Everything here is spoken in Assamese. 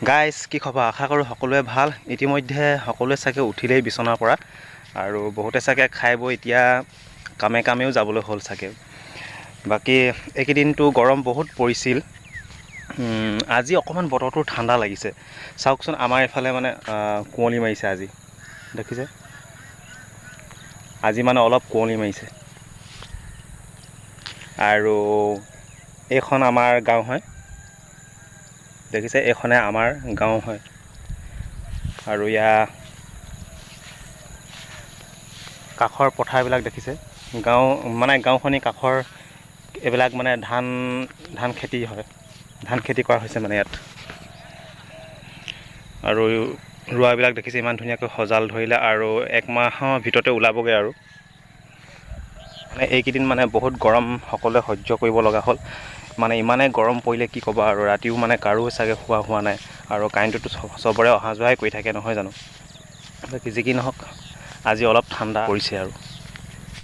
গাইজ কি খবৰ? আশা কৰোঁ সকলোৱে ভাল। ইতিমধ্যে সকলোৱে চাগে উঠিলেই বিচনাৰ পৰা আৰু বহুতে চাগে খাই বৈ এতিয়া কামেও যাবলৈ হ'ল চাগে। বাকী এইকেইদিনটো গৰম বহুত পৰিছিল। আজি অকণমান বতৰটো ঠাণ্ডা লাগিছে। চাওকচোন আমাৰ এইফালে মানে কুঁৱলী মাৰিছে আজি, দেখিছে? আজি মানে অলপ কুঁৱলী মাৰিছে আৰু এইখন আমাৰ গাঁও হয়, দেখিছে? এইখনে আমাৰ গাঁও হয় আৰু ইয়াৰ কাষৰ পথাৰবিলাক দেখিছে? গাঁওখনি কাষৰ এইবিলাক মানে ধান খেতি হয়, ধান খেতি কৰা হৈছে মানে ইয়াত। আৰু ৰোৱাবিলাক দেখিছে ইমান ধুনীয়াকৈ সজাল ধৰিলে আৰু একমাহৰ ভিতৰতে ওলাবগৈ আৰু মানে এইকেইদিন মানে বহুত গৰম সকলোৱে সহ্য কৰিব লগা হ'ল। মানে ইমানেই গৰম পৰিলে কি ক'বা আৰু ৰাতিও মানে কাৰো চাগে খোৱা হোৱা নাই আৰু কাৰেণ্টটোতো চবৰে অহা যোৱাই কৰি থাকে নহয় জানো। বাকী যি কি নহওক আজি অলপ ঠাণ্ডা পৰিছে আৰু